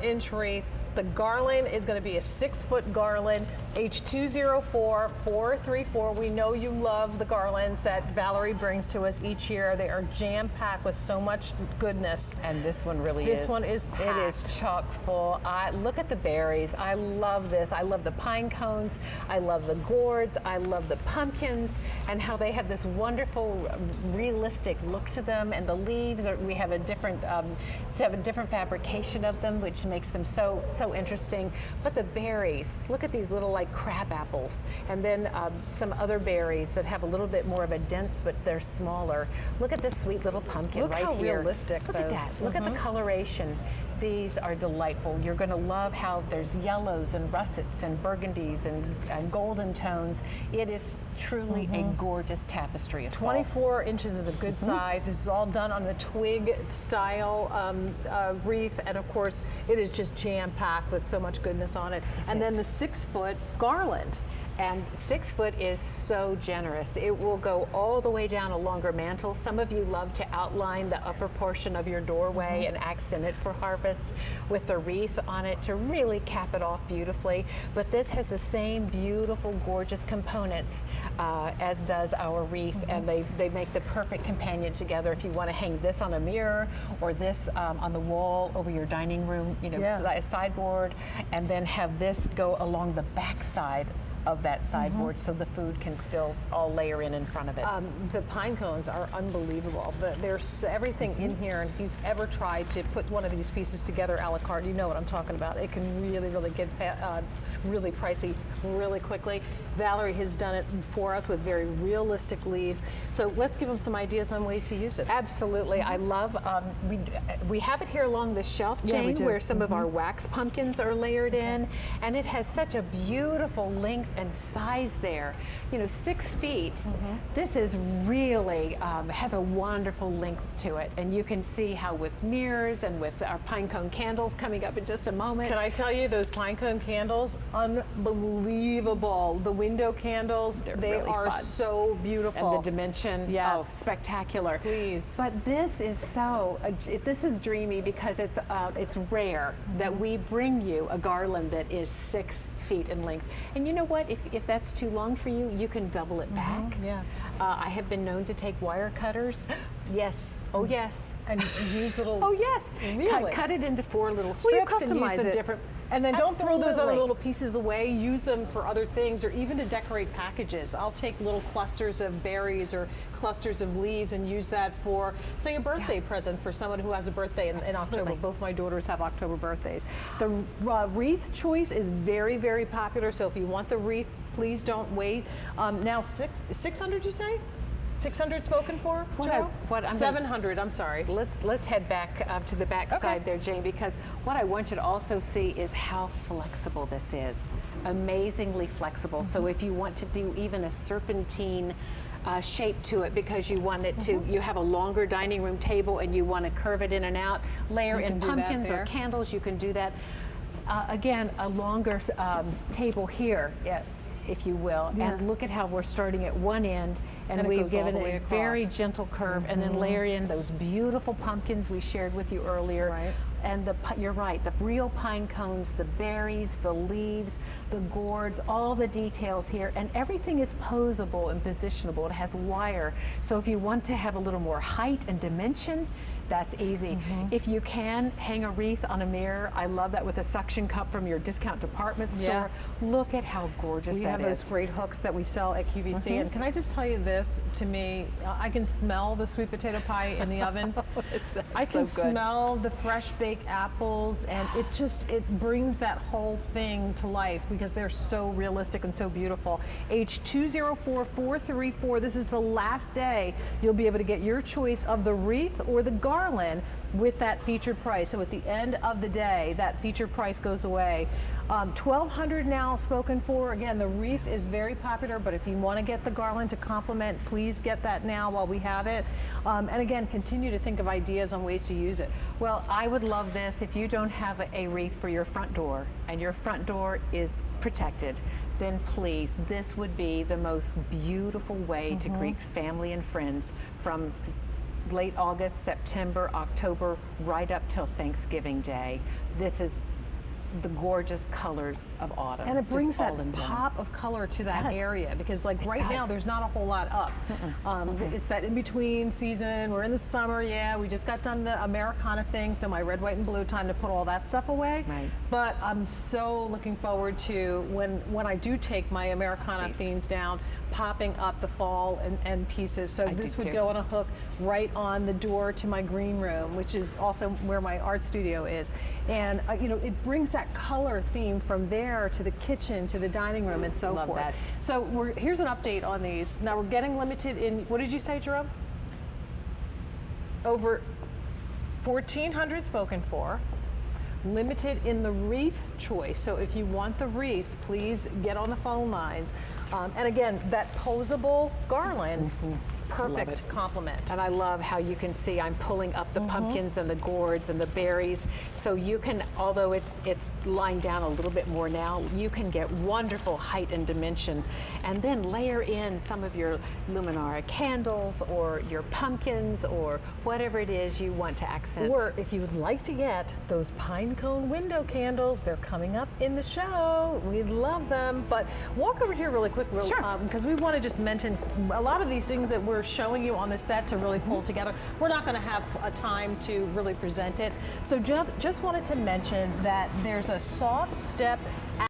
4-inch wreath. The garland is going to be a 6-foot garland, H204434. We know you love the garlands that Valerie brings to us each year. They are jam-packed with so much goodness. And this one really This is. one is packed. It is chock full. Look at the berries. I love this. I love the pine cones. I love the gourds. I love the pumpkins and how they have this wonderful, realistic look to them. And the leaves, we have a different fabrication of them, which makes them so interesting. But the berries, look at these little like crab apples, and then some other berries that have a little bit more of a dense, but they're smaller. Look at this sweet little pumpkin Look right how here. realistic Look at that. Look at the coloration. These are delightful. You're going to love how there's yellows and russets and burgundies and golden tones. It is truly a gorgeous tapestry of fall. 24 inches is a good size. This is all done on the twig style wreath, and of course it is just jam-packed with so much goodness on it. And then the 6-foot garland. And 6 foot is so generous. It will go all the way down a longer mantle. Some of you love to outline the upper portion of your doorway and accent it for harvest with the wreath on it to really cap it off beautifully. But this has the same beautiful, gorgeous components as does our wreath, and they make the perfect companion together if you want to hang this on a mirror or this on the wall over your dining room, sideboard, and then have this go along the back side of that sideboard so the food can still all layer in front of it. The pine cones are unbelievable. There's everything in here, and if you've ever tried to put one of these pieces together a la carte, you know what I'm talking about. It can really, really get really pricey really quickly. Valerie has done it for us with very realistic leaves. So let's give them some ideas on ways to use it. Absolutely. I love, we have it here along the shelf, Jayne, where some of our wax pumpkins are layered in, and it has such a beautiful length and size there. 6 feet. This is really, has a wonderful length to it, and you can see how with mirrors and with our pine cone candles coming up in just a moment. Can I tell you, those pine cone candles, unbelievable. The window candles, they really are fun. So beautiful. And the dimension, spectacular. Please. But this is this is dreamy because it's rare that we bring you a garland that is 6 feet in length. And you know what? If that's too long for you, you can double it back. I have been known to take wire cutters. Yes. Oh, yes. And use little. Oh, yes. Really? Cut it into 4 little strips and use them different. And then don't throw those other little pieces away. Use them for other things, or even to decorate packages. I'll take little clusters of berries or clusters of leaves and use that for, say, a birthday present for someone who has a birthday in October. Both my daughters have October birthdays. The wreath choice is very, very popular. So if you want the wreath, please don't wait. Now 600, you say? 600 spoken for? What 700. I'm sorry. Let's head back to the back side there, Jayne, because what I want you to also see is how flexible this is. Amazingly flexible. So if you want to do even a serpentine shape to it because you want it to, you have a longer dining room table and you want to curve it in and out, layer in pumpkins or candles, you can do that. Again, a longer table here. If you will, and look at how we're starting at one end, and we've given it a very gentle curve, and then layer in those beautiful pumpkins we shared with you earlier. Right. And you're right, the real pine cones, the berries, the leaves, the gourds, all the details here, and everything is posable and positionable. It has wire, so if you want to have a little more height and dimension, that's easy. If you can, hang a wreath on a mirror. I love that with a suction cup from your discount department store. Look at how gorgeous that is. We have those great hooks that we sell at QVC. And can I just tell you this, to me, I can smell the sweet potato pie in the oven. I can smell the fresh baked apples, and it brings that whole thing to life because they're so realistic and so beautiful. H204434, this is the last day you'll be able to get your choice of the wreath or the garland with that featured price. So at the end of the day, that featured price goes away. $1,200 now spoken for. Again, the wreath is very popular, but if you want to get the garland to complement, please get that now while we have it. And again, continue to think of ideas on ways to use it. Well, I would love this if you don't have a wreath for your front door and your front door is protected, then please, this would be the most beautiful way to greet family and friends from late August, September, October, right up till Thanksgiving Day. This is the gorgeous colors of autumn. And it brings just that all in one. pop of color to that does. area, because like right now does. there's not a whole lot up. It's that in-between season. We're in the summer, yeah, we just got done the Americana thing, so my red, white, and blue, time to put all that stuff away. Right. But I'm so looking forward to when I do take my Americana Please. themes down, popping up the fall and pieces. So I this do would too. go on a hook right on the door to my green room, which is also where my art studio is. And you know, it brings that color theme from there to the kitchen, to the dining room, and so Love forth. that. So here's an update on these. Now we're getting limited in, what did you say, Jerome? Over 1,400 spoken for. Limited in the wreath choice. So if you want the wreath, please get on the phone lines. And again, that posable garland, perfect complement. And I love how you can see I'm pulling up the pumpkins and the gourds and the berries. So you can, although it's lying down a little bit more now, you can get wonderful height and dimension. And then layer in some of your luminaria candles or your pumpkins or whatever it is you want to accent. Or if you would like to get those pine cone window candles, they're coming up in the show. We love them. But walk over here really quick, Sure. because we want to just mention a lot of these things that we're showing you on the set to really pull together. We're not going to have a time to really present it. So just wanted to mention that there's a soft step